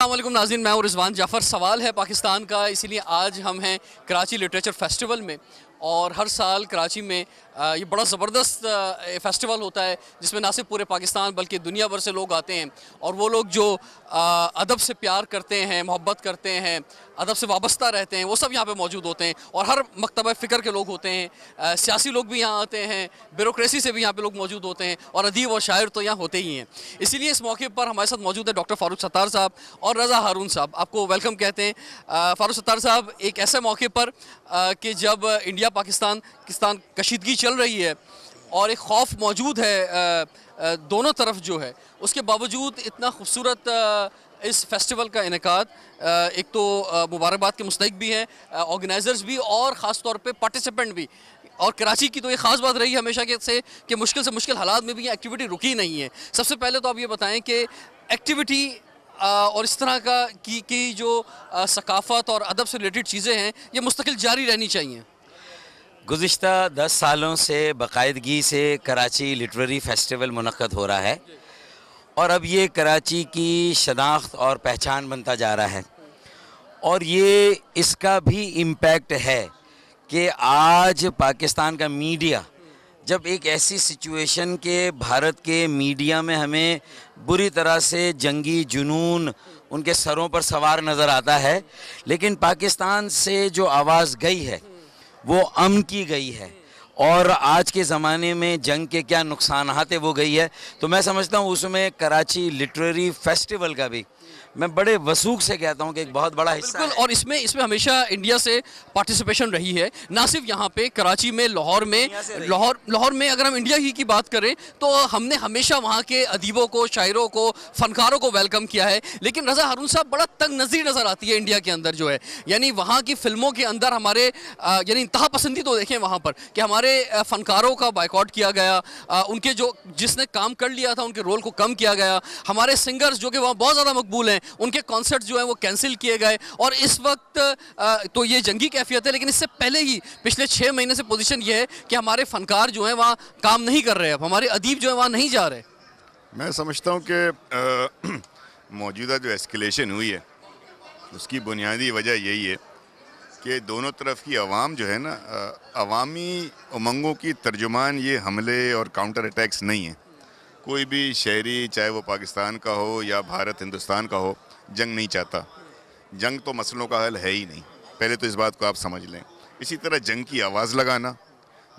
अस्सलाम वालेकुम नाज़रीन, मैं हूं रिजवान जाफ़र। सवाल है पाकिस्तान का, इसीलिए आज हम हैं कराची लिटरेचर फेस्टिवल में। और हर साल कराची में ये बड़ा ज़बरदस्त फेस्टिवल होता है जिसमें ना सिर्फ पूरे पाकिस्तान बल्कि दुनिया भर से लोग आते हैं। और वो लोग जो अदब से प्यार करते हैं, मोहब्बत करते हैं, अदब से वाबस्ता रहते हैं, वो सब यहाँ पे मौजूद होते हैं। और हर मकतबा फ़िक्र के लोग होते हैं, सियासी लोग भी यहाँ आते हैं, ब्यूरोक्रेसी से भी यहाँ पे लोग मौजूद होते हैं, और अदीब और शायर तो यहाँ होते ही हैं। इसीलिए इस मौके पर हमारे साथ मौजूद है डॉक्टर फ़ारूक सत्तार साहब और रज़ा हारून साहब। आपको वेलकम कहते हैं। फ़ारूक सत्तार साहब, एक ऐसे मौके पर कि जब इंडिया पाकिस्तान कशीदगी चल रही है और एक खौफ मौजूद है दोनों तरफ जो है, उसके बावजूद इतना खूबसूरत इस फेस्टिवल का इनेकाद, एक तो मुबारकबाद के मुस्तहिक भी हैं ऑर्गेनाइज़र्स भी, और ख़ास तौर पे पार्टिसिपेंट भी। और कराची की तो ये ख़ास बात रही है हमेशा कि मुश्किल से मुश्किल हालात में भी ये एक्टिविटी रुकी नहीं है। सबसे पहले तो आप ये बताएं कि एक्टिविटी और इस तरह की जो सकाफ़त और अदब से रिलेटेड चीज़ें हैं, ये मुस्तकिल जारी रहनी चाहिए। गुज़िश्ता 10 सालों से बाकायदगी से कराची लिटरेरी फेस्टिवल मुनक़्क़द हो रहा है और अब ये कराची की शनाख्त और पहचान बनता जा रहा है। और ये इसका भी इम्पैक्ट है कि आज पाकिस्तान का मीडिया जब एक ऐसी सिचुएशन के भारत के मीडिया में हमें बुरी तरह से जंगी जुनून उनके सरों पर सवार नज़र आता है, लेकिन पाकिस्तान से जो आवाज़ गई है वो अमन की गई है और आज के ज़माने में जंग के क्या नुकसानात है वो गई है। तो मैं समझता हूँ उसमें कराची लिटरेरी फेस्टिवल का भी मैं बड़े वसूख से कहता हूँ कि एक बहुत बड़ा हिस्सा है। और इसमें हमेशा इंडिया से पार्टिसिपेशन रही है, ना सिर्फ यहाँ पे कराची में, लाहौर में अगर हम इंडिया ही की बात करें तो हमने हमेशा वहाँ के अदीबों को, शायरों को, फनकारों को वेलकम किया है। लेकिन रज़ा हारून साहब, बड़ा तंग नज़ीर नज़र आती है इंडिया के अंदर जो है, यानी वहाँ की फिल्मों के अंदर हमारे यानी इंतहा पसंदी तो देखें वहाँ पर कि हमारे फनकारों का बाइकआउट किया गया, उनके जिसने काम कर लिया था उनके रोल को कम किया गया, हमारे सिंगर्स जो कि वहाँ बहुत ज़्यादा मकबूल हैं उनके कॉन्सर्ट जो हैं वो कैंसिल किए गए। और इस वक्त तो ये जंगी कैफियत है, लेकिन इससे पहले ही पिछले 6 महीने से पोजीशन ये है कि हमारे फनकार जो हैं वहाँ काम नहीं कर रहे, अब हमारे अदीब जो हैं वहाँ नहीं जा रहे। मैं समझता हूँ कि मौजूदा जो एस्केलेशन हुई है उसकी बुनियादी वजह यही है कि दोनों तरफ की आवाम जो है ना, अवामी उमंगों की तर्जुमान ये हमले और काउंटर अटैक्स नहीं है। कोई भी शहरी, चाहे वो पाकिस्तान का हो या भारत हिंदुस्तान का हो, जंग नहीं चाहता। जंग तो मसलों का हल है ही नहीं, पहले तो इस बात को आप समझ लें। इसी तरह जंग की आवाज़ लगाना,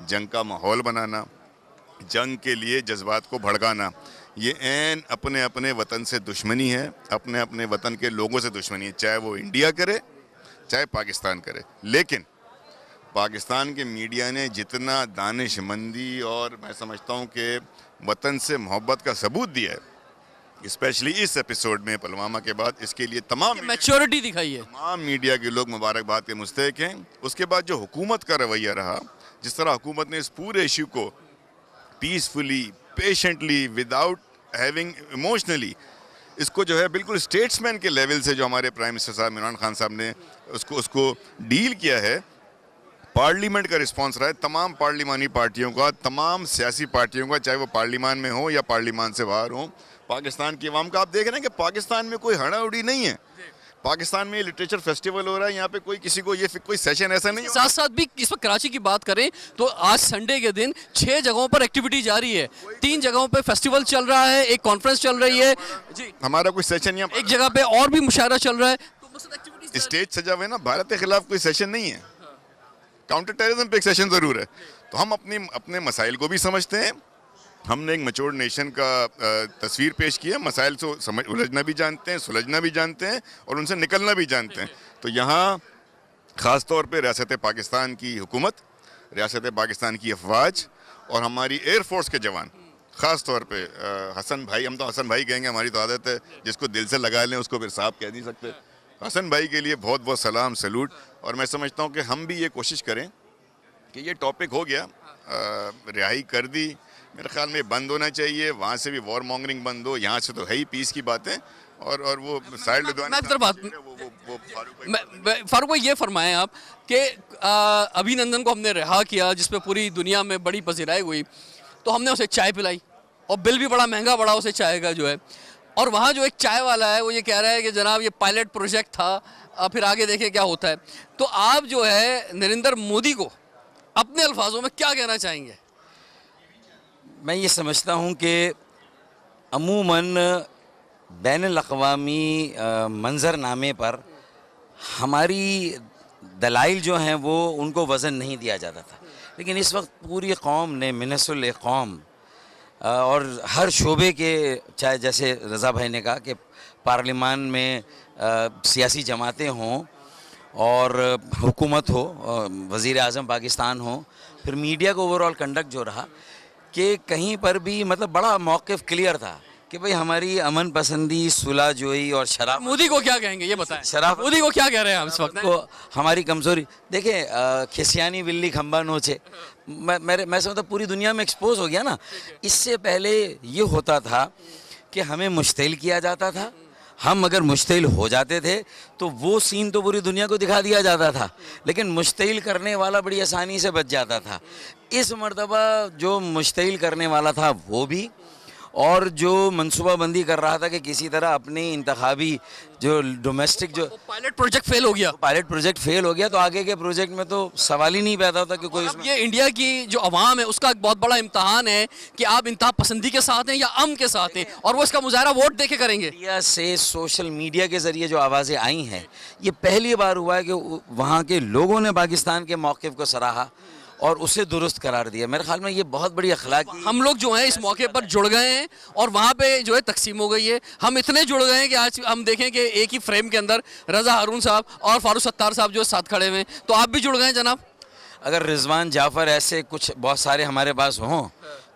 जंग का माहौल बनाना, जंग के लिए जज्बात को भड़काना, ये ऐन अपने अपने वतन से दुश्मनी है, अपने अपने वतन के लोगों से दुश्मनी है, चाहे वो इंडिया करे चाहे पाकिस्तान करे। लेकिन पाकिस्तान के मीडिया ने जितना दानिशमंदी और मैं समझता हूँ कि वतन से मोहब्बत का सबूत दिया है, स्पेशली इस एपिसोड में पुलवामा के बाद, इसके लिए तमाम मैच्योरिटी दिखाई है, तमाम मीडिया के लोग मुबारकबाद के मुस्तहिक हैं। उसके बाद जो हुकूमत का रवैया रहा, जिस तरह हुकूमत ने इस पूरे इशू को peacefully, patiently, without having emotionally, इसको जो है बिल्कुल स्टेट्समैन के लेवल से जो हमारे प्राइम मिनिस्टर साहब इमरान खान साहब ने उसको डील किया है, पार्लियामेंट का रिस्पांस रहा है, तमाम पार्लिमानी पार्टियों का, तमाम सियासी पार्टियों का, चाहे वो पार्लियामान में हो या पार्लियामान से बाहर हो, पाकिस्तान की आवाम का। आप देख रहे हैं कि पाकिस्तान में कोई हड़ाउड़ी नहीं है। पाकिस्तान में लिटरेचर फेस्टिवल हो रहा है, यहाँ पे कोई किसी को ये कोई सेशन ऐसा नहीं। साथ साथ भी इस वक्त कराची की बात करें तो आज संडे के दिन 6 जगहों पर एक्टिविटी जारी है, 3 जगहों पे फेस्टिवल चल रहा है, एक कॉन्फ्रेंस चल रही है जी, हमारा कोई सेशन या एक जगह पे और भी मुशायरा चल रहा है, तो स्टेज सजा हुआ है ना। भारत के खिलाफ कोई सेशन नहीं है, काउंटर टेररिज्म पे एक सेशन ज़रूर है। तो हम अपने मसाइल को भी समझते हैं, हमने एक मैच्योर नेशन का तस्वीर पेश की है, मसाइल से उलझना भी जानते हैं, सुलझना भी जानते हैं और उनसे निकलना भी जानते हैं। तो यहाँ ख़ास तौर पे रियासत पाकिस्तान की हुकूमत, रियासत पाकिस्तान की अफवाज और हमारी एयरफोर्स के जवान, ख़ास तौर पे हसन भाई, हम तो हसन भाई कहेंगे, हमारी तो आदत है, जिसको दिल से लगा लें उसको फिर साहब कह नहीं सकते। हसन भाई के लिए बहुत बहुत सलाम, सैल्यूट। और मैं समझता हूँ कि हम भी ये कोशिश करें कि ये टॉपिक हो गया, रिहाई कर दी, मेरे ख्याल में बंद होना चाहिए, वहाँ से भी वॉर मॉन्गरिंग बंद हो, यहाँ से तो है ही पीस की बातें। और वो साइड फारूक भाई ये फरमाएं आप कि अभिनंदन को हमने रिहा किया, जिसपे पूरी दुनिया में बड़ी पजीराई हुई, तो हमने उसे चाय पिलाई और बिल भी बड़ा महंगा पड़ा उसे चाय का जो है। और वहाँ जो एक चाय वाला है वो ये कह रहा है कि जनाब ये पायलट प्रोजेक्ट था, फिर आगे देखें क्या होता है। तो आप जो है नरेंद्र मोदी को अपने अल्फाजों में क्या कहना चाहेंगे? मैं ये समझता हूँ कि अमूमन बैनुल-अक़वामी मंज़रनामे पर हमारी दलाइल जो हैं वो उनको वज़न नहीं दिया जाता था, लेकिन इस वक्त पूरी कौम ने मिनसुल कौम और हर शोबे के, चाहे जैसे रज़ा भाई ने कहा कि पार्लिमान में सियासी जमातें हों और हुकूमत हो, वज़ीर आज़म पाकिस्तान हो, फिर मीडिया का ओवरऑल कंडक्ट जो रहा कि कहीं पर भी मतलब बड़ा मौक़िफ़ क्लियर था कि भाई हमारी अमन पसंदी, सुलह जोई और शराब। मोदी को क्या कहेंगे ये बताएं? शराब मोदी को क्या कह रहे हैं हम इस वक्त? को हमारी कमज़ोरी देखें, खिसियानी बिल्ली खंबा नोचे, मैं समझता पूरी दुनिया में एक्सपोज हो गया ना। इससे पहले ये होता था कि हमें मुश्तिल किया जाता था, हम अगर मुश्तिल हो जाते थे तो वो सीन तो पूरी दुनिया को दिखा दिया जाता था, लेकिन मुश्तिल करने वाला बड़ी आसानी से बच जाता था। इस मर्तबा जो मुश्तिल करने वाला था वो भी, और जो मनसूबाबंदी कर रहा था कि किसी तरह अपनी इंतखाबी जो डोमेस्टिक जो पायलट प्रोजेक्ट फेल हो गया, पायलट प्रोजेक्ट फेल हो गया, तो आगे के प्रोजेक्ट में तो सवाल ही नहीं पैदा होता कि कोई। ये इंडिया की जो अवाम है उसका एक बहुत बड़ा इम्तहान है कि आप इंतहा पसंदी के साथ हैं या अमन के साथ हैं, और वो इसका मुजाहरा वोट दे के करेंगे। इंडिया से सोशल मीडिया के ज़रिए जो आवाज़ें आई हैं, ये पहली बार हुआ है कि वहाँ के लोगों ने पाकिस्तान के मौक़िफ़ को सराहा और उसे दुरुस्त करार दिया। मेरे ख्याल में ये बहुत बड़ी अखलाकी। हम लोग जो हैं इस मौके पर जुड़ गए हैं और वहाँ पे जो है तकसीम हो गई है। हम इतने जुड़ गए हैं कि आज हम देखें कि एक ही फ्रेम के अंदर रज़ा हारून साहब और फारूक सत्तार साहब जो साथ खड़े हुए हैं। तो आप भी जुड़ गए हैं जनाब? अगर रिजवान जाफ़र ऐसे कुछ बहुत सारे हमारे पास हों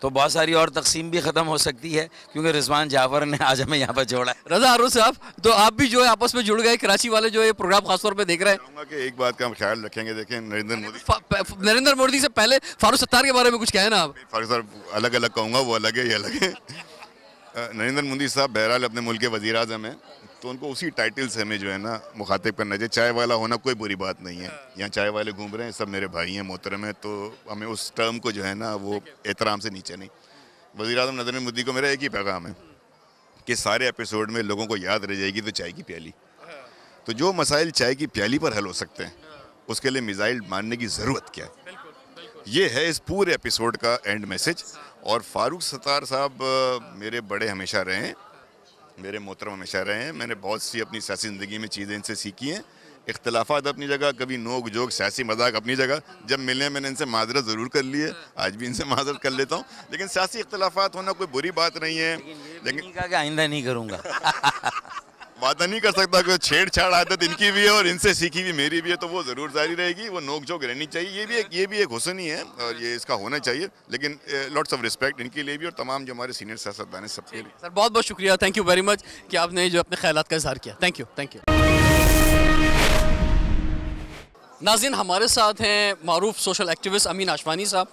तो बहुत सारी और तकसीम भी ख़त्म हो सकती है, क्योंकि रिजवान जाफ़र ने आज हमें यहाँ पर जोड़ा है। रज़ा हारून साहब, तो आप भी जो है आपस में जुड़ गए, कराची वाले जो है प्रोग्राम खासतौर पे देख रहे हैं कि एक बात का हम ख्याल रखेंगे। देखें, नरेंद्र मोदी से पहले फारूक सत्तार के बारे में कुछ कहें ना आप? फारूक साहब अलग अलग कहूँगा, वो अलग है, ये अलग है। नरेंद्र मोदी साहब बहरहाल अपने मुल्क के वज़ीर आज़म हैं, तो उनको उसी टाइटल से हमें जो है ना मुखातिब करना चाहिए। चाय वाला होना कोई बुरी बात नहीं है, यहाँ चाय वाले घूम रहे हैं, सब मेरे भाई हैं, मोहतरम हैं, तो हमें उस टर्म को जो है ना वो एहतराम से नीचे नहीं। वज़ीर आज़म नरेंद्र मोदी को मेरा एक ही पैगाम है कि सारे एपिसोड में लोगों को याद रह जाएगी तो चाय की प्याली। तो जो मसाइल चाय की प्याली पर हल हो सकते हैं, उसके लिए मिसाइल मारने की ज़रूरत क्या है, ये है इस पूरे एपिसोड का एंड मैसेज। और फारूक सत्तार साहब मेरे बड़े हमेशा रहे हैं, मेरे मोहतरम हमेशा रहे हैं। मैंने बहुत सी अपनी सियासी ज़िंदगी में चीज़ें इनसे सीखी हैं। इख्तलाफात अपनी जगह, कभी नोक जोक सियासी मजाक अपनी जगह। जब मिले मैंने इनसे माजरत ज़रूर कर ली है, आज भी इनसे माजरत कर लेता हूँ, लेकिन सियासी इख्तलाफात होना कोई बुरी बात नहीं है। लेकिन कहा कि आइंदा नहीं करूँगा। वादा नहीं कर सकता कि छेड़छाड़ आदत इनकी भी है और इनसे सीखी भी मेरी भी है, तो वो ज़रूर जारी रहेगी, वो नोक झोंक रहनी चाहिए। ये भी एक हुस्न ही है और ये इसका होना चाहिए, लेकिन लॉट्स ऑफ रिस्पेक्ट इनके लिए भी और तमाम जो हमारे सीनियर सियासतदान हैं सबके लिए। सर बहुत बहुत शुक्रिया, थैंक यू वेरी मच कि आपने जो अपने ख्यालात का इज़हार किया। Thank you. नाज़रीन, हमारे साथ हैं मारूफ सोशल एक्टिविस्ट अमीन आशवानी साहब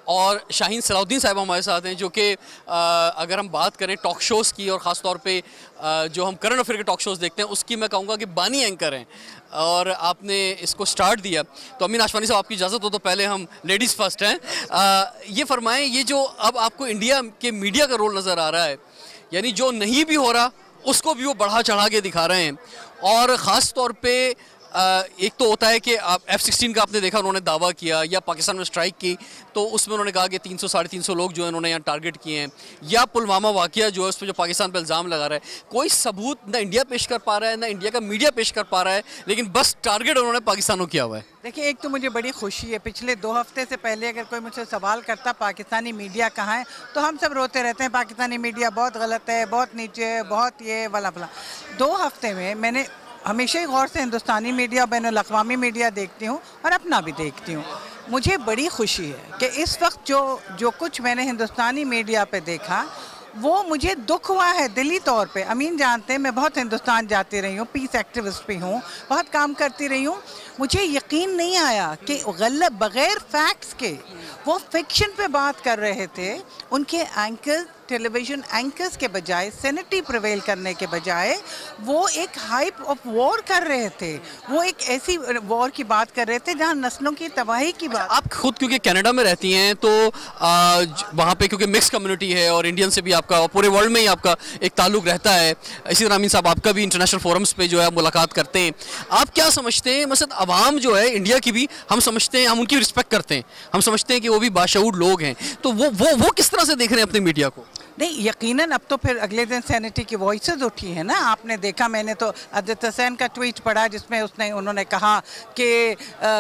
और शाहीन सलाउद्दीन साहब हमारे साथ हैं, जो कि अगर हम बात करें टॉक शोज़ की और ख़ास तौर पे जो हम करंट अफेयर के टॉक शोज़ देखते हैं उसकी मैं कहूँगा कि बानी एंकर हैं और आपने इसको स्टार्ट दिया। तो अमीन आशवानी साहब, आपकी इजाज़त हो तो पहले हम लेडीज़ फर्स्ट हैं, ये फरमाएँ, ये जो अब आपको इंडिया के मीडिया का रोल नज़र आ रहा है, यानी जो नहीं भी हो रहा उसको भी वो बढ़ा चढ़ा के दिखा रहे हैं, और ख़ास तौर पर एक तो होता है कि आप F-16 का आपने देखा, उन्होंने दावा किया, या पाकिस्तान में स्ट्राइक की तो उसमें उन्होंने कहा कि 300 साढ़े 300 लोग जो है उन्होंने यहाँ टारगेट किए हैं, या पुलवामा वाक़या जो है उस पर जो पाकिस्तान पर इल्ज़ाम लगा रहा है। कोई सबूत ना इंडिया पेश कर पा रहा है, ना इंडिया का मीडिया पेश कर पा रहा है, लेकिन बस टारगेट उन्होंने पाकिस्तान को किया हुआ है। देखिए, एक तो मुझे बड़ी खुशी है, पिछले 2 हफ्ते से पहले अगर कोई मुझसे सवाल करता पाकिस्तानी मीडिया कहाँ है, तो हम सब रोते रहते हैं पाकिस्तानी मीडिया बहुत गलत है, बहुत नीचे है, बहुत ये वाला फला। 2 हफ्ते में मैंने हमेशा ही गौर से हिंदुस्तानी मीडिया, बैनुल-अक़वामी मीडिया देखती हूँ और अपना भी देखती हूँ। मुझे बड़ी खुशी है कि इस वक्त जो कुछ मैंने हिंदुस्तानी मीडिया पे देखा वो मुझे दुख हुआ है दिली तौर पे। अमीन जानते हैं मैं बहुत हिंदुस्तान जाती रही हूँ, पीस एक्टिविस्ट भी हूँ, बहुत काम करती रही हूँ। मुझे यकीन नहीं आया कि गलत बग़ैर फैक्ट्स के वो फिक्शन पे बात कर रहे थे। उनके एंकर टेलीविजन एंकर्स के बजाय, सेनेटी प्रिवेल करने के बजाय वो एक हाइप ऑफ वॉर कर रहे थे। वो एक ऐसी वॉर की बात कर रहे थे जहाँ नस्लों की तबाही की बात। आप खुद क्योंकि कनाडा में रहती हैं तो वहाँ पे क्योंकि मिक्स कम्युनिटी है और इंडियन से भी आपका पूरे वर्ल्ड में ही आपका एक ताल्लुक रहता है। इसी तरह अमीन साहब आपका भी इंटरनेशनल फोरम्स पे जो है मुलाकात करते हैं। आप क्या समझते हैं, मतलब अवाम जो है इंडिया की भी हम समझते हैं, हम उनकी रिस्पेक्ट करते हैं, हम समझते हैं कि वो भी बाशऊर लोग हैं, तो वो किस तरह से देख रहे हैं अपनी मीडिया को? नहीं, यकीनन अब तो फिर अगले दिन सेनेटी की वॉइसेस उठी है ना। आपने देखा, मैंने तो अदित हसैन का ट्वीट पढ़ा जिसमें उन्होंने कहा कि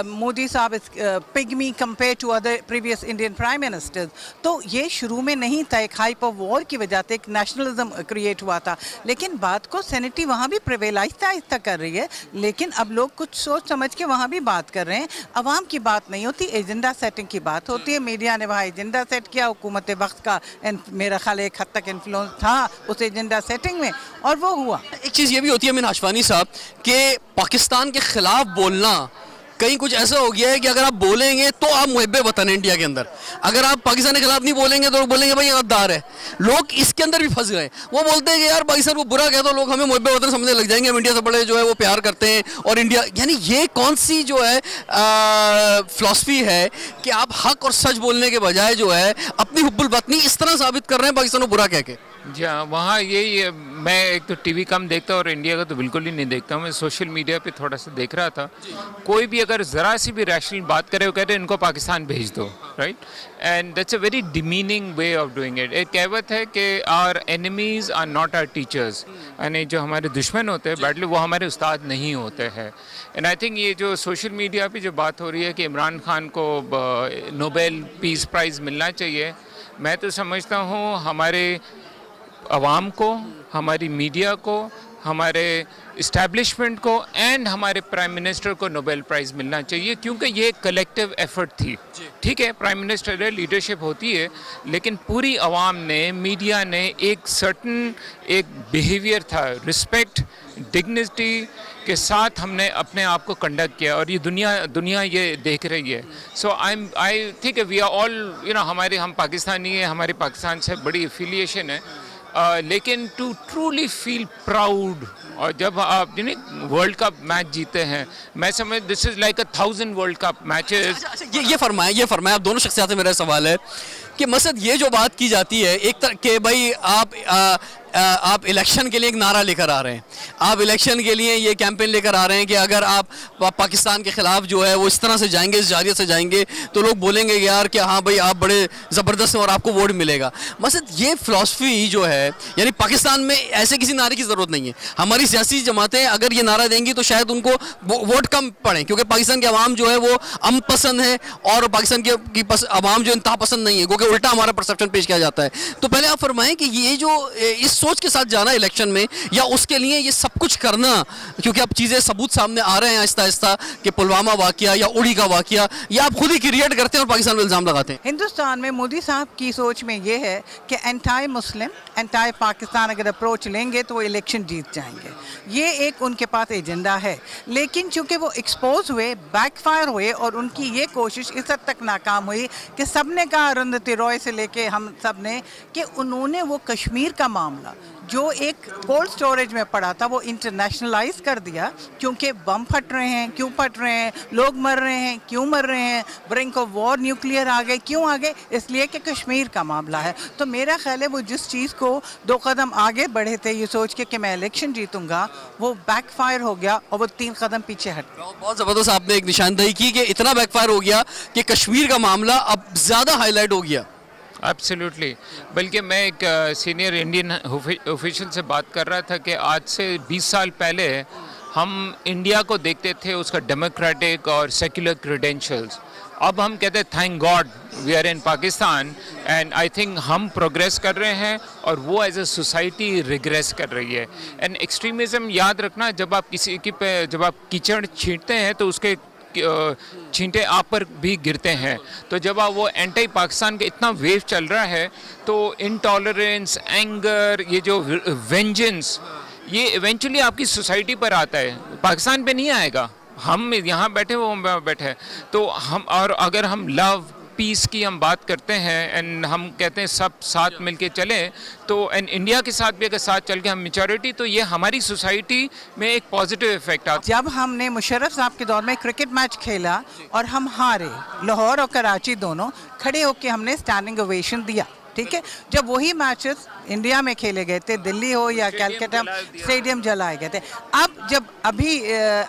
मोदी साहब is pygmy compare to other previous Indian prime ministers. तो ये शुरू में नहीं था, एक हाइप ऑफ वॉर की वजह से एक नेशनलिज्म क्रिएट हुआ था, लेकिन बात को सेनेटी वहाँ भी प्रिवेल आहिस्ता आहिस्ता कर रही है। लेकिन अब लोग कुछ सोच समझ के वहाँ भी बात कर रहे हैं। अवाम की बात नहीं होती, एजेंडा सेटिंग की बात होती है। मीडिया ने वहाँ एजेंडा सेट किया, हुकूमत वक्त का मेरा ख्याल एक हद तक इन्फ्लुएंस था उस एजेंडा सेटिंग में, और वो हुआ। एक चीज़ ये भी होती है अमीन हाशवानी साहब कि पाकिस्तान के खिलाफ बोलना कहीं कुछ ऐसा हो गया है कि अगर आप बोलेंगे तो आप मुहब्बे वतन हैं इंडिया के अंदर, अगर आप पाकिस्तान के खिलाफ नहीं बोलेंगे तो लोग बोलेंगे भाई गद्दार है। लोग इसके अंदर भी फंस गए, वो बोलते हैं कि यार पाकिस्तान को बुरा कहते तो लोग हमें मुहब्बे वतन समझने लग जाएंगे, हम इंडिया से बड़े जो है वो प्यार करते हैं और इंडिया, यानी ये कौन सी जो है फिलॉसफी है कि आप हक और सच बोलने के बजाय जो है अपनी हुब्बुल वतनी इस तरह साबित कर रहे हैं पाकिस्तान को बुरा कह के? जी हाँ, वहाँ यही, मैं एक तो टीवी कम देखता हूँ और इंडिया का तो बिल्कुल ही नहीं देखता हूँ। मैं सोशल मीडिया पे थोड़ा सा देख रहा था, कोई भी अगर ज़रा सी भी रैशनल बात करे वो कहते हैं इनको पाकिस्तान भेज दो, right? And that's a very demeaning way of doing it. एक कहावत है कि our enemies are not our teachers, यानी जो हमारे दुश्मन होते हैं बैटली वो हमारे उस्ताद नहीं होते हैं। एंड आई थिंक ये जो सोशल मीडिया पे जो बात हो रही है कि इमरान खान को नोबेल पीस प्राइज़ मिलना चाहिए, मैं तो समझता हूँ हमारे अवाम को, हमारी मीडिया को, हमारे इस्टेब्लिशमेंट को एंड हमारे प्राइम मिनिस्टर को नोबेल प्राइज़ मिलना चाहिए, क्योंकि ये कलेक्टिव एफर्ट थी। ठीक है, प्राइम मिनिस्टर है, लीडरशिप होती है, लेकिन पूरी आवाम ने, मीडिया ने एक सर्टन एक बिहेवियर था, रिस्पेक्ट, डिग्निटी के साथ हमने अपने आप को कंडक्ट किया और ये दुनिया ये देख रही है। So I think we are all हम पाकिस्तानी हैं, हमारे पाकिस्तान से बड़ी एफिलिएशन है, लेकिन टू ट्रूली फील प्राउड, और जब आप वर्ल्ड कप मैच जीते हैं, मैं समझ this is like 1000 world cup matches. ये फरमाएं आप दोनों शख्सियात से मेरा सवाल है कि मसद ये जो बात की जाती है एक तरह के भाई आप इलेक्शन के लिए एक नारा लेकर आ रहे हैं, आप इलेक्शन के लिए ये कैंपेन लेकर आ रहे हैं कि अगर आप पाकिस्तान के ख़िलाफ़ जो है वो इस तरह से जाएंगे, इस जारियत से जाएंगे तो लोग बोलेंगे यार कि हाँ भाई आप बड़े ज़बरदस्त हैं और आपको वोट मिलेगा। मसद ये फ़िलासफ़ी जो है, यानी पाकिस्तान में ऐसे किसी नारे की ज़रूरत नहीं है। हमारी सियासी जमातें अगर ये नारा देंगी तो शायद उनको वोट कम पड़े, क्योंकि पाकिस्तान के अवाम जो है वो अमन पसंद है और पाकिस्तान की अवाम जो इंतहा पसंद नहीं है, क्योंकि उल्टा हमारा परसेप्शन पेश किया जाता है। तो पहले आप फरमाएं कि ये जो इस सोच के साथ जाना इलेक्शन में, या उसके लिए ये सब कुछ करना, क्योंकि अब चीज़ें सबूत सामने आ रहे हैं आहिस्ता आहिस्ता कि पुलवामा वाकया या उड़ी का वाकया, या आप खुद ही क्रिएट करते हैं और पाकिस्तान में इल्ज़ाम लगाते हैं? हिंदुस्तान में मोदी साहब की सोच में ये है कि एंटाई मुस्लिम, एंटाई पाकिस्तान अगर अप्रोच लेंगे तो वो इलेक्शन जीत जाएंगे। ये एक उनके पास एजेंडा है, लेकिन चूंकि वो एक्सपोज हुए, बैकफायर हुए और उनकी ये कोशिश इस हद तक नाकाम हुई कि सबने कहा, अरुंधति रॉय से लेके हम सब ने, कि उन्होंने वो कश्मीर का मामला जो एक कोल्ड स्टोरेज में पड़ा था वो इंटरनेशनलाइज कर दिया। क्योंकि बम फट रहे हैं, क्यों फट रहे हैं, लोग मर रहे हैं, क्यों मर रहे हैं, ब्रिंक ऑफ वॉर, न्यूक्लियर आ गए, क्यों आ गए, इसलिए कि कश्मीर का मामला है। तो मेरा ख्याल है वो जिस चीज़ को 2 कदम आगे बढ़े थे ये सोच के कि मैं इलेक्शन जीतूंगा, वो बैकफायर हो गया और वो 3 कदम पीछे हट गया। बहुत ज़बरदस्त आपने एक निशानदेही की कि इतना बैकफायर हो गया कि कश्मीर का मामला अब ज़्यादा हाईलाइट हो गया। एब्सोल्युटली, बल्कि मैं एक सीनियर इंडियन ऑफिशियल से बात कर रहा था कि आज से 20 साल पहले हम इंडिया को देखते थे उसका डेमोक्रेटिक और सेक्युलर क्रेडेंशियल्स। अब हम कहते हैं thank God we are in Pakistan, and I think हम प्रोग्रेस कर रहे हैं और वो एज ए सोसाइटी रिग्रेस कर रही है। एंड एक्सट्रीमिज़म याद रखना, जब आप किसी की पे जब आप कीचड़ छींटते हैं तो उसके छींटे आप पर भी गिरते हैं। तो जब आप वो एंटी पाकिस्तान का इतना वेव चल रहा है तो इनटॉलरेंस, एंगर, ये जो वेंजेंस, ये इवेंचुअली आपकी सोसाइटी पर आता है, पाकिस्तान पे नहीं आएगा। हम यहाँ बैठे वो बैठे हैं, तो हम, और अगर हम लव, पीस की हम बात करते हैं एंड हम कहते हैं सब साथ मिलके चलें, तो एंड इंडिया के साथ भी अगर साथ चल के हम मेजॉरिटी, तो ये हमारी सोसाइटी में एक पॉजिटिव इफेक्ट आता है। जब हमने मुशर्रफ साहब के दौर में क्रिकेट मैच खेला और हम हारे, लाहौर और कराची दोनों खड़े होकर हमने स्टैंडिंग ओवेशन दिया, ठीक है। जब वही मैचेस इंडिया में खेले गए थे, दिल्ली हो या कैलकाटा, स्टेडियम जलाए गए थे। अब जब अभी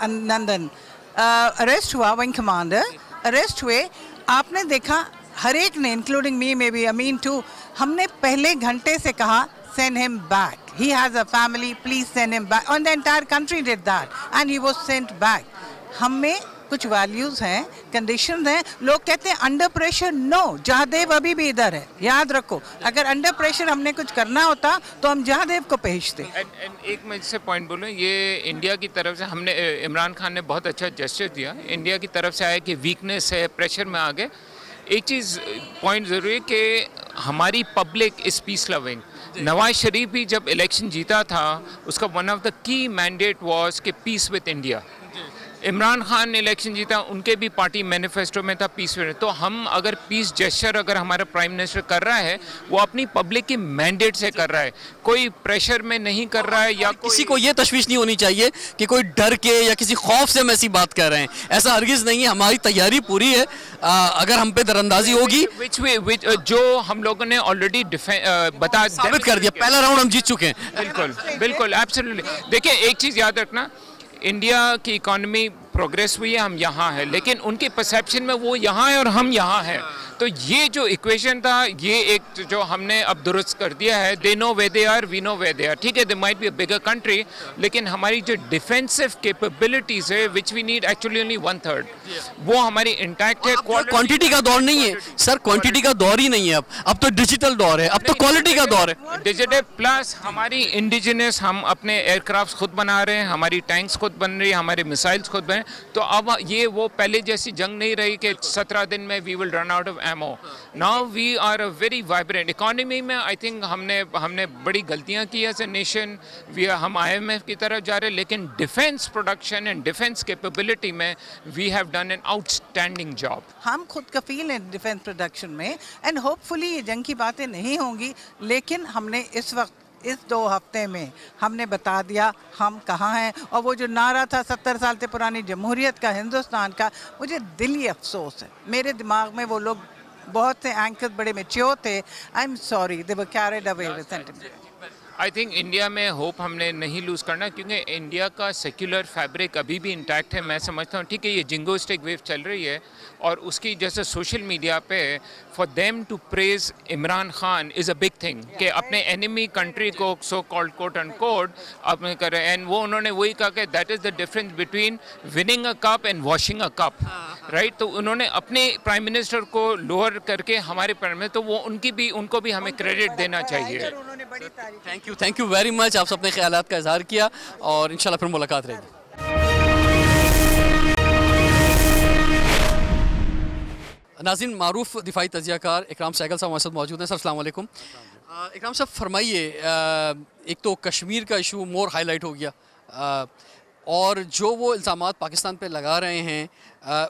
नंदन अरेस्ट हुआ, विंग कमांडर अरेस्ट हुए, आपने देखा हर एक ने, including me, may be I mean too, हमने पहले घंटे से कहा send him back, he has a family, please send him back, and the entire country did that and he was sent back। हमें कुछ वैल्यूज हैं, कंडीशंस हैं। लोग कहते हैं अंडर प्रेशर, नो, जहादेव अभी भी इधर है, याद रखो। अगर अंडर प्रेशर हमने कुछ करना होता तो हम जहादेव को भेजते। एक मैं इससे पॉइंट बोलूँ, ये इंडिया की तरफ से हमने, इमरान खान ने बहुत अच्छा जेस्चर दिया, इंडिया की तरफ से आया कि वीकनेस है, प्रेशर में आ गए। एक चीज़ पॉइंट ज़रूरी है कि हमारी public is peace loving. Nawaz Sharif भी जब इलेक्शन जीता था, उसका one of the key mandate was कि peace with India. Imran Khan ने इलेक्शन जीता, उनके भी पार्टी मैनिफेस्टो में था पीस विद। तो हम अगर पीस जेस्चर अगर हमारा प्राइम मिनिस्टर कर रहा है, वो अपनी पब्लिक की मैंडेट से कर रहा है, कोई प्रेशर में नहीं कर रहा है। या किसी को ये तशवीश नहीं होनी चाहिए कि कोई डर के या किसी खौफ से हम ऐसी बात कर रहे हैं, ऐसा हरगिज़ नहीं है। हमारी तैयारी पूरी है, अगर हम पे दरअंदाजी होगी, जो हम लोगों ने ऑलरेडी बता साबित कर दिया, पहला राउंड हम जीत चुके हैं। बिल्कुल बिल्कुल, एब्सोल्युटली। देखिए एक चीज़ याद रखना, इंडिया की इकॉनमी प्रोग्रेस हुई है, हम यहाँ हैं, लेकिन उनके परसेप्शन में वो यहाँ है और हम यहाँ हैं। तो ये जो इक्वेशन था, ये एक जो हमने अब दुरुस्त कर दिया है। They know way they are, we know way they are, ठीक है। They might be a bigger country, लेकिन हमारी जो डिफेंसिव कैपेबिलिटीज है, which we need actually only 1/3, वो हमारी इंटैक्ट है। क्वांटिटी का दौर नहीं है सर, क्वांटिटी का दौर ही नहीं है। अब तो डिजिटल दौर है, अब तो क्वालिटी का दौर है। डिजिटल प्लस हमारी इंडिजिनस, हम अपने एयरक्राफ्ट खुद बना रहे हैं, हमारी टैंक्स खुद बन रही है, हमारे मिसाइल्स खुद बने। तो अब ये वो पहले जैसी जंग नहीं रही कि 17 दिन में we will run out of ammo. Now we are a very vibrant economy में। आई थिंक हमने बड़ी गलतियां की एज ए नेशन, हम IMF की तरफ जा रहे हैं, लेकिन defence production and defence capability में we have done an outstanding job. हम खुद कफील हैं डिफेंस प्रोडक्शन में, एंड होपफुली ये जंग की बातें नहीं होंगी, लेकिन हमने इस वक्त इस 2 हफ्ते में हमने बता दिया हम कहाँ हैं। और वो जो नारा था 70 साल से पुरानी जमहूरियत का, हिंदुस्तान का, मुझे दिली अफसोस है। मेरे दिमाग में वो लोग, बहुत से एंकर्स बड़े मैच्योर थे, I am sorry, they were carried away with sentiment. I think India में होप हमने नहीं लूज़ करना, क्योंकि इंडिया का सेक्युलर फैब्रिक अभी भी इंटैक्ट है। मैं समझता हूँ, ठीक है, ये जिंगोस्टिक वेव चल रही है, और उसकी जैसे सोशल मीडिया पे for them to praise Imran Khan is a big thing, कि अपने एनिमी कंट्री को so called quote and code अपने कर रहे हैं। एंड वो उन्होंने वही कहा कि that is the difference between winning a cup and washing a cup, right. तो उन्होंने अपने प्राइम मिनिस्टर को लोअर करके हमारे प्राइम मिनिस्टर, तो वो उनको भी हमें क्रेडिट देना चाहिए। Thank you very much. आप अपने ख्यालात का इजहार किया, और इंशाल्लाह फिर मुलाकात रहेगी। नाज़रीन, मारूफ दिफाई तजियाकार इकराम सहगल साहब हमारे साथ मौजूद हैं। सर अस्सलाम वालेकुम। इकराम साहब फरमाइए, एक तो कश्मीर का इशू मोर हाईलाइट हो गया, और जो वो इल्ज़ामात पाकिस्तान पे लगा रहे हैं,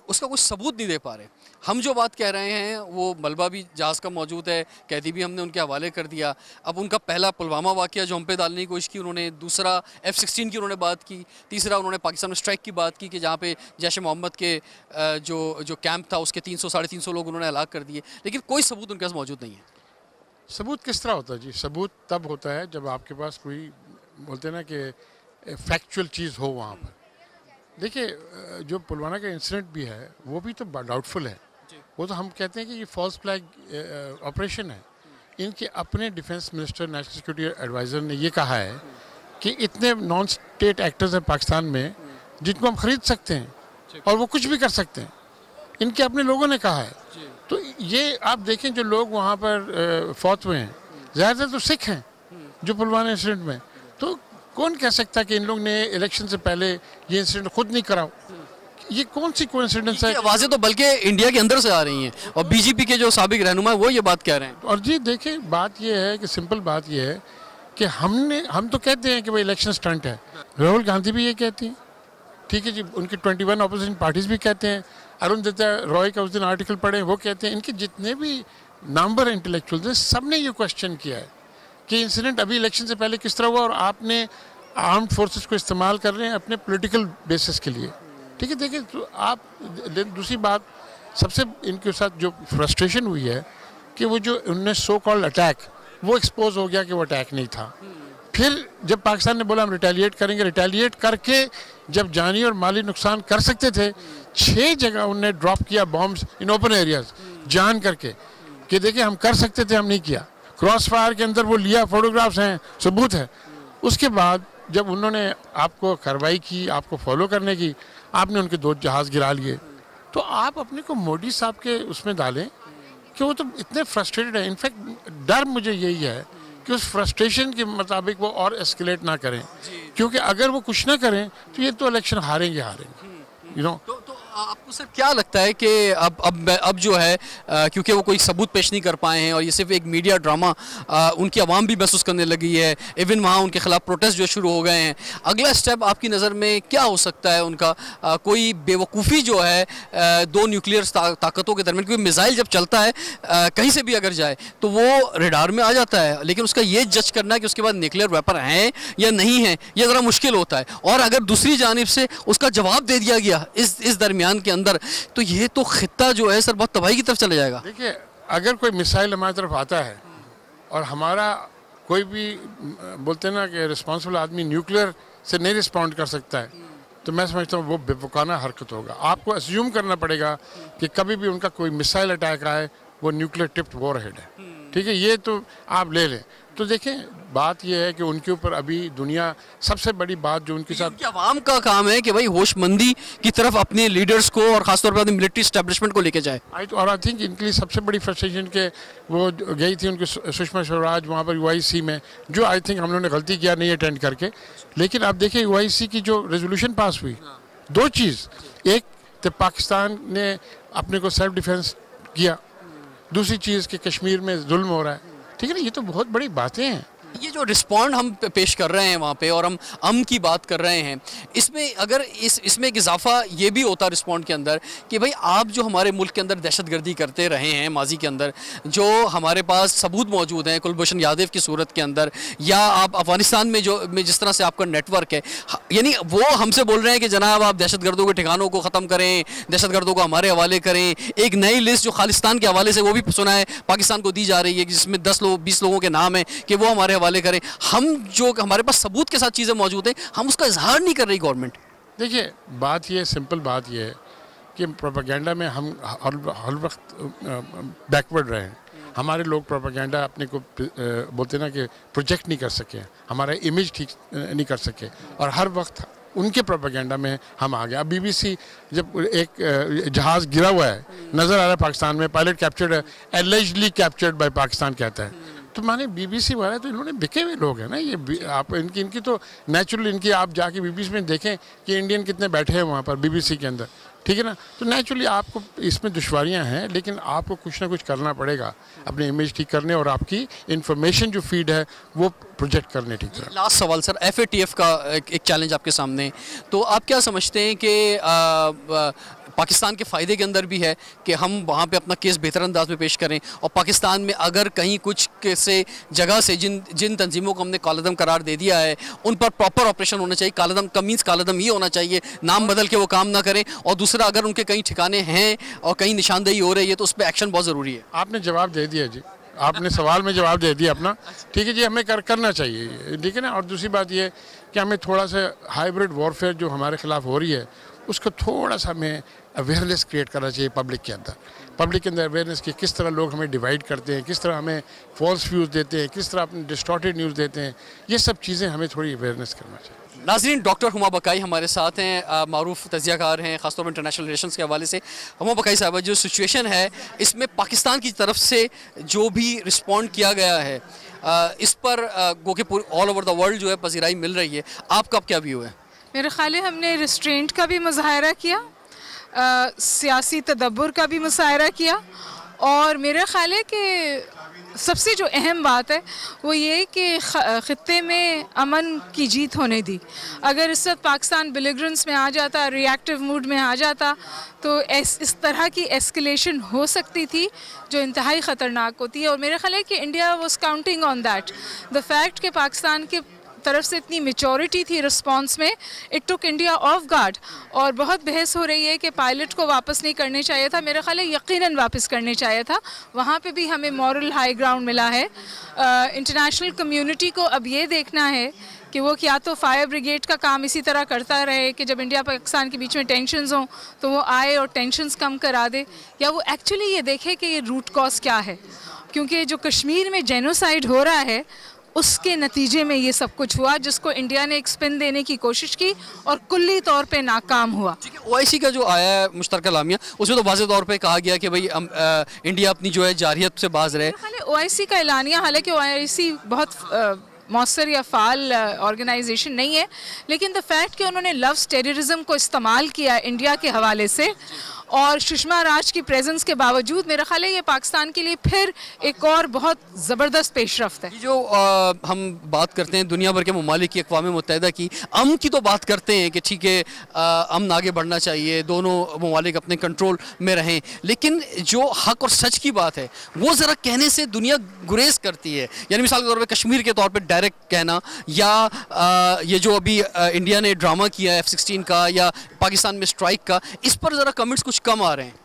उसका कुछ सबूत नहीं दे पा रहे। हम जो बात कह रहे हैं वो मलबा भी जहाज़ का मौजूद है, कैदी भी हमने उनके हवाले कर दिया। अब उनका पहला पुलवामा वाक़या जो हम पे डालने की कोशिश की उन्होंने, दूसरा F-16 की उन्होंने बात की, तीसरा उन्होंने पाकिस्तान में स्ट्राइक की बात की कि जहाँ पे जैश मोहम्मद के जो कैंप था उसके 300-350 लोग उन्होंने हलाक कर दिए, लेकिन कोई सबूत उनके पास मौजूद नहीं है। सबूत किस तरह होता है जी? सबूत तब होता है जब आपके पास कोई, बोलते हैं ना कि फैक्चुअल चीज़ हो वहाँ पर। देखिए, जो पुलवामा का इंसिडेंट भी है वो भी तो डाउटफुल है। वो तो हम कहते हैं कि ये फॉल्स फ्लैग ऑपरेशन है। इनके अपने defence minister, national security adviser ने ये कहा है कि इतने नॉन स्टेट एक्टर्स हैं पाकिस्तान में जिनको हम ख़रीद सकते हैं और वो कुछ भी कर सकते हैं, इनके अपने लोगों ने कहा है। तो ये आप देखें, जो लोग वहाँ पर फौत हुए हैं ज़्यादातर तो सिख हैं जो पुलवामा इंसिडेंट में। तो कौन कह सकता कि इन लोग ने इलेक्शन से पहले ये इंसिडेंट खुद नहीं कराओ? ये कौन सी कोइंसिडेंस है? आवाज़ें तो बल्कि इंडिया के अंदर से आ रही हैं, और बीजेपी के जो साबिक रहनुमा वो ये बात कह रहे हैं। और जी देखिए, बात ये है कि सिंपल बात ये है कि हम तो कहते हैं कि वो इलेक्शन स्टंट है, राहुल गांधी भी ये कहती हैं, ठीक है जी, उनके 21 अपोजिशन पार्टीज भी कहते हैं, अरुणदित्ता रॉय का उस दिन आर्टिकल पढ़े, वो कहते हैं, इनके जितने भी नंबर इंटेलेक्चुअल्स हैं सब ने ये क्वेश्चन किया है कि इंसिडेंट अभी इलेक्शन से पहले किस तरह हुआ और आपने आर्म्ड फोर्सेस को इस्तेमाल कर रहे हैं अपने पॉलिटिकल बेसिस के लिए। ठीक है, देखिए तो आप दूसरी बात सबसे इनके साथ जो फ्रस्ट्रेशन हुई है कि वो जो उनने सो कॉल्ड अटैक, वो एक्सपोज हो गया कि वो अटैक नहीं था। फिर जब पाकिस्तान ने बोला हम रिटेलिएट करेंगे, रिटेलिएट करके जब जानी और माली नुकसान कर सकते थे, 6 जगह उनने ड्रॉप किया बॉम्ब्स इन ओपन एरियाज जान करके कि देखिए हम कर सकते थे, हम नहीं किया। क्रॉस फायर के अंदर वो लिया, फोटोग्राफ्स हैं, सबूत है। उसके बाद जब उन्होंने आपको कार्रवाई की, आपको फॉलो करने की, आपने उनके 2 जहाज़ गिरा लिए, तो आप अपने को मोदी साहब के उसमें डालें कि वो तो इतने फ्रस्ट्रेटेड है। इनफैक्ट डर मुझे यही है कि उस फ्रस्ट्रेशन के मुताबिक वो और एस्केलेट ना करें, क्योंकि अगर वो कुछ ना करें तो ये तो इलेक्शन हारेंगे यू नो। तो आपको सर क्या लगता है कि अब जो है क्योंकि वो कोई सबूत पेश नहीं कर पाए हैं और ये सिर्फ एक मीडिया ड्रामा उनकी आवाम भी महसूस करने लगी है, इवन वहाँ उनके खिलाफ प्रोटेस्ट जो शुरू हो गए हैं, अगला स्टेप आपकी नज़र में क्या हो सकता है उनका? कोई बेवकूफ़ी जो है 2 न्यूक्लियर ताकतों के दरमियान, क्योंकि मिसाइल जब चलता है कहीं से भी अगर जाए तो वो रेडार में आ जाता है, लेकिन उसका ये जज करना कि उसके बाद न्यूक्लियर वेपन है या नहीं है ये ज़रा मुश्किल होता है। और अगर दूसरी जानिब से उसका जवाब दे दिया गया इस दरमियान के अंदर, तो ये तो खित्ता जो है सर बहुत तबाही की तरफ चला जाएगा। देखिए, अगर कोई मिसाइल हमारी तरफ आता है और हमारा कोई भी बोलते हैं ना कि रिस्पॉन्सिबल आदमी न्यूक्लियर से नहीं रिस्पॉन्ड कर सकता है, तो मैं समझता हूँ वो बेवकूफ़ाना हरकत होगा। आपको अस्यूम करना पड़ेगा कि कभी भी उनका कोई मिसाइल अटैक आए वो न्यूक्लियर टिप्ड वॉरहेड है। ठीक है, ये तो आप ले लें। तो देखें, बात यह है कि उनके ऊपर अभी दुनिया सबसे बड़ी बात जो उनके साथ आवाम का काम है कि भाई होशमंदी की तरफ अपने लीडर्स को और खासतौर पर अपने मिलिट्री एस्टेब्लिशमेंट को लेके जाए। और आई थिंक इनके लिए सबसे बड़ी फ्रस्ट्रेशन के वो गई थी उनकी सुषमा स्वराज वहाँ पर UIC में, जो आई थिंक हम लोगों ने गलती किया नहीं अटेंड करके। लेकिन अब देखिए UIC की जो रेजोल्यूशन पास हुई, 2 चीज़, एक तो पाकिस्तान ने अपने को सेल्फ डिफेंस किया, दूसरी चीज़ कि कश्मीर में जुल्म हो रहा है। ठीक है ना, ये तो बहुत बड़ी बातें हैं। ये जो रिस्पॉन्ड हम पेश कर रहे हैं वहाँ पे और हम अमन की बात कर रहे हैं, इसमें अगर इसमें एक इजाफा ये भी होता रिस्पॉन्ड के अंदर कि भाई आप जो हमारे मुल्क के अंदर दहशतगर्दी करते रहे हैं माजी के अंदर, जो हमारे पास सबूत मौजूद हैं कुलभूषण यादव की सूरत के अंदर, या आप अफगानिस्तान में जिस तरह से आपका नेटवर्क है, यानी वो हमसे बोल रहे हैं कि जनाब आप दहशतगर्दों के ठिकानों को ख़त्म करें, दहशतगर्दों को हमारे हवाले करें। एक नई लिस्ट जो खालिस्तान के हवाले से वो भी सुना है पाकिस्तान को दी जा रही है, जिसमें 10-20 लोगों के नाम है कि वो हमारे हवाले करें। हम जो हमारे पास सबूत के साथ चीज़ें मौजूद हैं, हम उसका इजहार नहीं कर रही गवर्नमेंट। देखिए, बात ये सिंपल बात ये है कि प्रोपेगेंडा में हम हर वक्त बैकवर्ड रहे हैं। हमारे लोग प्रोपेगेंडा अपने को बोलते ना कि प्रोजेक्ट नहीं कर सके, हमारा इमेज ठीक नहीं कर सके, और हर वक्त उनके प्रोपेगेंडा में हम आ गए। अब BBC जब एक जहाज़ गिरा हुआ है नज़र आ रहा है पाकिस्तान में, पायलट कैप्चर्ड है, एलिजिडली कैप्चर्ड बाय पाकिस्तान कहता है, तो माने BBC वाला तो इन्होंने बिके हुए लोग हैं ना। ये आप इनकी तो नेचुरल इनकी आप जाके BBC में देखें कि इंडियन कितने बैठे हैं वहाँ पर BBC के अंदर, ठीक है ना। तो नेचुरली आपको इसमें दुश्वारियाँ हैं, लेकिन आपको कुछ ना कुछ करना पड़ेगा अपने इमेज ठीक करने और आपकी इंफॉर्मेशन जो फीड है वो प्रोजेक्ट करने ठीक है। लास्ट सवाल सर, FATF का एक चैलेंज आपके सामने, तो आप क्या समझते हैं कि पाकिस्तान के फ़ायदे के अंदर भी है कि हम वहाँ पे अपना केस बेहतर अंदाज में पेश करें, और पाकिस्तान में अगर कहीं कुछ से जगह से जिन तंजीमों को हमने कालदम करार दे दिया है उन पर प्रॉपर ऑपरेशन होना चाहिए। कालदम का मीन्स कालदम ये होना चाहिए, नाम बदल के वो काम ना करें। और दूसरा, अगर उनके कहीं ठिकाने हैं और कहीं निशानदेही हो रही है तो उस पर एक्शन बहुत ज़रूरी है। आपने जवाब दे दिया जी, आपने सवाल में जवाब दे दिया अपना, ठीक है जी, हमें करना चाहिए, ठीक है ना। और दूसरी बात ये कि हमें थोड़ा सा हाइब्रिड वॉरफेयर जो हमारे खिलाफ हो रही है उसको थोड़ा सा हमें अवेयरनेस क्रिएट करना चाहिए पब्लिक के अंदर अवेयरनेस की, किस तरह लोग हमें डिवाइड करते हैं, किस तरह हमें फॉल्स व्यूज़ देते हैं, किस तरह अपने डिस्टॉर्टेड न्यूज़ देते हैं, ये सब चीज़ें हमें थोड़ी अवेयरनेस करना चाहिए। नाज़रीन, डॉक्टर हुमा बकाई हमारे साथ हैं, मारूफ तजियाकार हैं खासतौर पर इंटरनेशनल रिलेशंस के हवाले से। हुमा बकाई साहब, जो सिचुएशन है इसमें पाकिस्तान की तरफ से जो भी रिस्पॉन्ड किया गया है इस पर गो के पूरे ऑल ओवर द वर्ल्ड जो है पजीराई मिल रही है, आपका क्या व्यू है? मेरे ख्याल है हमने रिस्ट्रेंट का भी मुजाहरा किया, सियासी तदब्बर का भी मुजाहरा किया, और मेरा ख्याल है कि सबसे जो अहम बात है वो ये कि ख़ित्ते में अमन की जीत होने दी। अगर इस वक्त पाकिस्तान बिलिग्रेंस में आ जाता, रिएक्टिव मूड में आ जाता, तो इस तरह की एस्केलेशन हो सकती थी जो इंतहाई ख़तरनाक होती है। और मेरा ख्याल है कि India was counting on that, the fact कि पाकिस्तान के तरफ से इतनी मेचोरिटी थी रिस्पांस में, it took India of guard. और बहुत बहस हो रही है कि पायलट को वापस नहीं करने चाहिए था, मेरा ख्याल है यकीनन वापस करने चाहिए था। वहाँ पे भी हमें मॉरल हाई ग्राउंड मिला है। इंटरनेशनल कम्युनिटी को अब ये देखना है कि वो क्या तो फायर ब्रिगेड का काम इसी तरह करता रहे कि जब इंडिया पाकिस्तान के बीच में टेंशन्स हों तो वो आए और टेंशन्स कम करा दे, या वो एक्चुअली ये देखे कि ये रूट कॉज क्या है। क्योंकि जो कश्मीर में जेनोसाइड हो रहा है उसके नतीजे में ये सब कुछ हुआ, जिसको इंडिया ने एक स्पिन देने की कोशिश की और कुल्ली तौर पे नाकाम हुआ। OIC का जो आया है मुश्तरका लामिया, उसमें तो वाज़ेह तौर पे कहा गया कि भाई इंडिया अपनी जो है जारियत से बाज रहे। OIC का ऐलानिया, हालांकि OIC बहुत मौसर या फ़ाल ऑर्गेनाइजेशन नहीं है, लेकिन द फैक्ट कि उन्होंने लव्स टेररिज्म को इस्तेमाल किया इंडिया के हवाले से और सुषमा राज की प्रेजेंस के बावजूद, मेरा ख्याल है ये पाकिस्तान के लिए फिर एक और बहुत ज़बरदस्त पेशरफ्त है। जो हम बात करते हैं दुनिया भर के ममालिक की, अक़वाम मुत्तहिदा की अमन की तो बात करते हैं कि ठीक है अमन आगे बढ़ना चाहिए, दोनों ममालिक अपने कंट्रोल में रहें, लेकिन जो हक और सच की बात है वो ज़रा कहने से दुनिया गुरेज करती है। यानी मिसाल के तौर पर कश्मीर के तौर पर डायरेक्ट कहना, या ये जो अभी इंडिया ने ड्रामा किया F-16 का या पाकिस्तान में स्ट्राइक का, इस पर ज़रा कमेंट्स कुछ कम आ रहे हैं।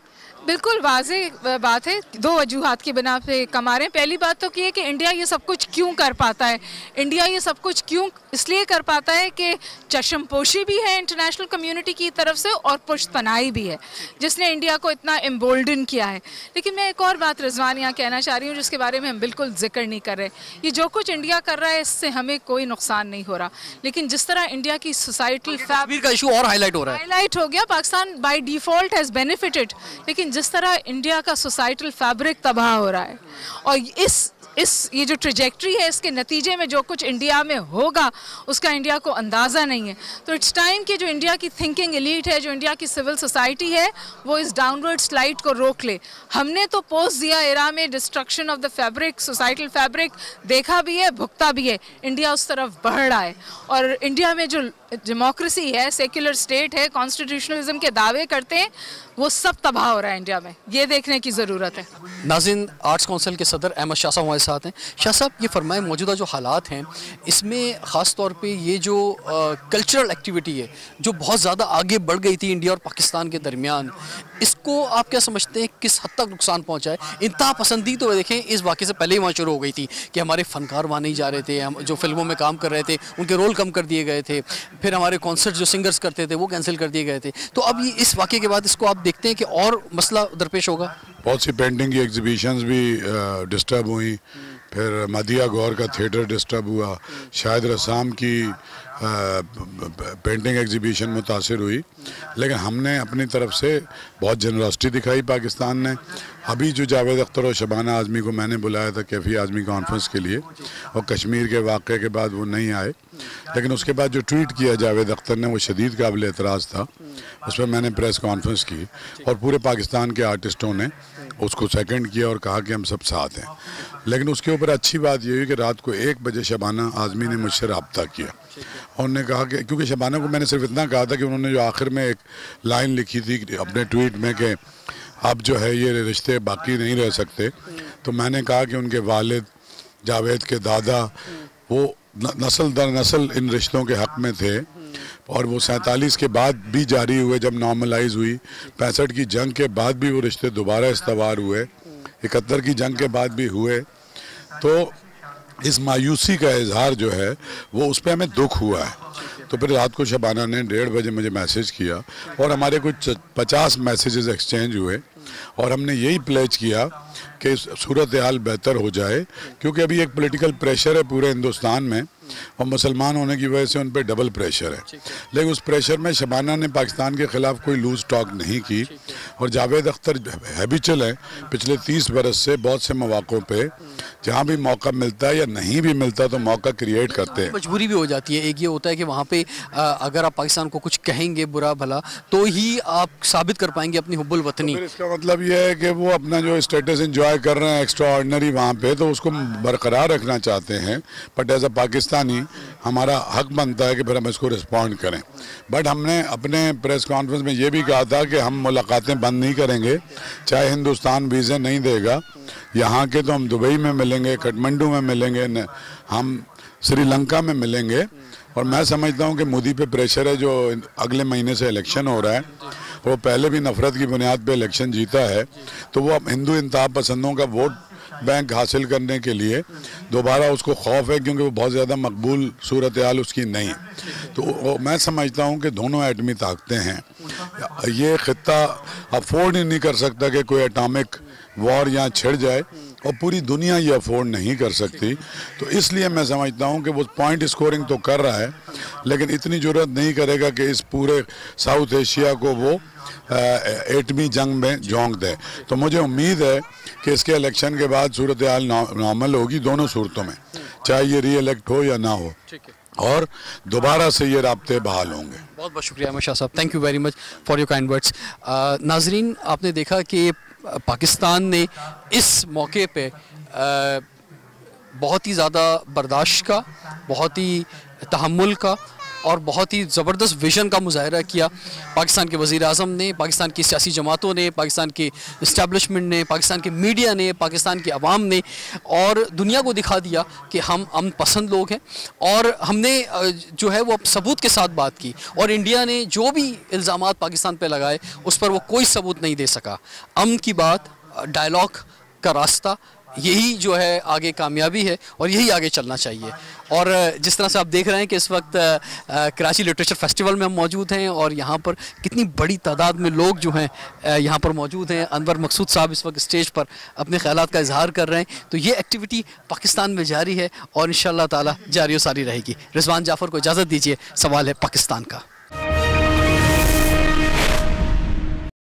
बिल्कुल वाज़ेह बात है, दो वजूहात की बिना पे कमा रहे हैं। पहली बात तो ये कि इंडिया ये सब कुछ क्यों कर पाता है, इंडिया ये सब कुछ क्यों इसलिए कर पाता है कि चश्मपोशी भी है इंटरनेशनल कम्युनिटी की तरफ से और पुश्तपनाही भी है, जिसने इंडिया को इतना एम्बोल्डन किया है। लेकिन मैं एक और बात रिजवान यहाँ कहना चाह रही हूँ जिसके बारे में हम बिल्कुल जिक्र नहीं कर रहे। ये जो कुछ इंडिया कर रहा है इससे हमें कोई नुकसान नहीं हो रहा, लेकिन जिस तरह इंडिया की सोसाइटल कश्मीर का इशू और हाईलाइट हो रहा है, हाईलाइट हो गया, Pakistan by default has benefited, लेकिन जिस तरह इंडिया का सोसाइटल फैब्रिक तबाह हो रहा है और ये जो ट्रेजेक्ट्री है इसके नतीजे में जो कुछ इंडिया में होगा उसका इंडिया को अंदाज़ा नहीं है। तो इट्स टाइम कि जो इंडिया की थिंकिंग एलीट है, जो इंडिया की सिविल सोसाइटी है, वो इस डाउनवर्ड स्लाइड को रोक ले। हमने तो पोस्ट दिया एरा में destruction of the fabric, societal fabric देखा भी है, भुगता भी है। इंडिया उस तरफ बढ़ रहा है और इंडिया में जो डेमोक्रेसी है, सेक्युलर स्टेट है, कॉन्स्टिट्यूशनलिज्म के दावे करते हैं, वो सब तबाह हो रहा है इंडिया में। ये देखने की ज़रूरत है। नाज़रीन, आर्ट्स काउंसिल के सदर अहमद शाह साहब हमारे साथ हैं। शाह साहब, ये फरमाएं मौजूदा जो हालात हैं इसमें ख़ास तौर पे ये जो कल्चरल एक्टिविटी है जो बहुत ज़्यादा आगे बढ़ गई थी इंडिया और पाकिस्तान के दरमियान, इसको आप क्या समझते हैं किस हद तक नुकसान पहुँचा है? इंतहा पसंदी तो देखें इस वाक़े से पहले ही वहाँ शुरू हो गई थी कि हमारे फ़नकार वहाँ नहीं जा रहे थे, हम जो फिल्मों में काम कर रहे थे उनके रोल कम कर दिए गए थे, फिर हमारे कॉन्सर्ट जो सिंगर्स करते थे वो कैंसिल कर दिए गए थे। तो अब ये इस वाक़े के बाद इसको आप देखते हैं कि और मसला दरपेश होगा? बहुत सी पेंटिंग की एग्जीबिशंस भी डिस्टर्ब हुई, फिर मदिया गौर का थिएटर डिस्टर्ब हुआ, शायद रसाम की पेंटिंग एग्जीबिशन मुतासिर हुई, लेकिन हमने अपनी तरफ से बहुत जनरॉसिटी दिखाई पाकिस्तान ने। अभी जो जावेद अख्तर और शबाना आज़मी को मैंने बुलाया था कैफ़ी आज़मी कॉन्फ्रेंस के लिए और कश्मीर के वाक़े के बाद वो नहीं आए, लेकिन उसके बाद जो ट्वीट किया जावेद अख्तर ने वो शदीद काबिल एतराज़ था। उस पर मैंने प्रेस कॉन्फ्रेंस की और पूरे पाकिस्तान के आर्टिस्टों ने उसको सेकंड किया और कहा कि हम सब साथ हैं। लेकिन उसके ऊपर अच्छी बात ये हुई कि रात को 1 बजे शबाना आज़मी ने मुझसे रब्ता किया और उन्होंने कहा कि, क्योंकि शबाना को मैंने सिर्फ इतना कहा था कि उन्होंने जो आखिर में एक लाइन लिखी थी अपने ट्वीट में कि अब जो है ये रिश्ते बाकी नहीं रह सकते, तो मैंने कहा कि उनके वालिद, जावेद के दादा, वो नस्ल दर नस्ल इन रिश्तों के हक़ में थे और वो 47 के बाद भी जारी हुए, जब नॉर्मलाइज हुई। 65 की जंग के बाद भी वो रिश्ते दोबारा इस्तवार हुए, 71 की जंग के बाद भी हुए। तो इस मायूसी का इजहार जो है वो उस पर हमें दुख हुआ है। तो फिर रात को शबाना ने 1:30 बजे मुझे मैसेज किया और हमारे कुछ 50 मैसेजेस एक्सचेंज हुए और हमने यही प्लेज किया कि सूरत हाल बेहतर हो जाए, क्योंकि अभी एक पॉलिटिकल प्रेशर है पूरे हिंदुस्तान में और मुसलमान होने की वजह से उन पर डबल प्रेशर है। लेकिन उस प्रेशर में शबाना ने पाकिस्तान के ख़िलाफ़ कोई लूज टॉक नहीं की। और जावेद अख्तर हैबिचुअल हैं पिछले 30 बरस से बहुत से मौक़ों पे, जहाँ भी मौका मिलता है या नहीं भी मिलता तो मौका क्रिएट करते हैं। मजबूरी भी हो जाती है। एक ये होता है कि वहाँ पे अगर आप पाकिस्तान को कुछ कहेंगे बुरा भला तो ही आप साबित कर पाएंगे अपनी हुब्बुल वतनी। तो इसका मतलब ये है कि वो अपना जो स्टेटस एंजॉय कर रहे हैं एक्स्ट्रा ऑर्डिनरी वहाँ पे, तो उसको बरकरार रखना चाहते हैं। बट एज अ पाकिस्तानी हमारा हक बनता है कि फिर हम इसको रिस्पॉन्ड करें। बट हमने अपने प्रेस कॉन्फ्रेंस में ये भी कहा था कि हम मुलाकातें बंद नहीं करेंगे, चाहे हिंदुस्तान वीज़े नहीं देगा। यहाँ के तो हम दुबई में मिलेंगे, काठमांडू में मिलेंगे, हम श्रीलंका में मिलेंगे। और मैं समझता हूँ कि मोदी पे प्रेशर है, जो अगले महीने से इलेक्शन हो रहा है, वो पहले भी नफरत की बुनियाद पे इलेक्शन जीता है, तो वो अब हिंदू इंतहा पसंदों का वोट बैंक हासिल करने के लिए दोबारा उसको खौफ है, क्योंकि वो बहुत ज़्यादा मकबूल सूरत हाल उसकी नहीं। तो मैं समझता हूँ कि दोनों एटमी ताकतें हैं, ये खित्ता अफोर्ड ही नहीं कर सकता कि कोई एटॉमिक वॉर यहाँ छिड़ जाए, और पूरी दुनिया ये अफोर्ड नहीं कर सकती। तो इसलिए मैं समझता हूँ कि वो पॉइंट स्कोरिंग तो कर रहा है, लेकिन इतनी ज़रूरत नहीं करेगा कि इस पूरे साउथ एशिया को वो एटमी जंग में झोंक दे। तो मुझे उम्मीद है कि इसके इलेक्शन के बाद सूरत हाल नॉर्मल होगी दोनों सूरतों में, चाहे ये री इलेक्ट हो या ना हो, और दोबारा से ये राब्ते बहाल होंगे। बहुत बहुत शुक्रिया अहमद शाह साहब, thank you very much for your kind words. नाजरीन, आपने देखा कि पाकिस्तान ने इस मौके पे बहुत ही ज़्यादा बर्दाश्त का, बहुत ही तहम्मुल का और बहुत ही ज़बरदस्त विजन का मुजाहरा किया। पाकिस्तान के वज़ीर आज़म ने, पाकिस्तान की सियासी जमातों ने, पाकिस्तान की इस्टेब्लिशमेंट ने, पाकिस्तान के मीडिया ने, पाकिस्तान की आवाम ने, और दुनिया को दिखा दिया कि हम अमन पसंद लोग हैं। और हमने जो है वो सबूत के साथ बात की, और इंडिया ने जो भी इल्ज़ामात पाकिस्तान पर लगाए उस पर वो कोई सबूत नहीं दे सका। अमन की बात, डायलॉग का रास्ता, यही जो है आगे कामयाबी है, और यही आगे चलना चाहिए। और जिस तरह से आप देख रहे हैं कि इस वक्त कराची लिटरेचर फेस्टिवल में हम मौजूद हैं, और यहाँ पर कितनी बड़ी तादाद में लोग जो हैं यहाँ पर मौजूद हैं। अनवर मकसूद साहब इस वक्त स्टेज पर अपने ख्यालात का इजहार कर रहे हैं। तो ये एक्टिविटी पाकिस्तान में जारी है और इंशाअल्लाह ताला जारी व सारी रहेगी। रिजवान जाफ़र को इजाज़त दीजिए, सवाल है पाकिस्तान का।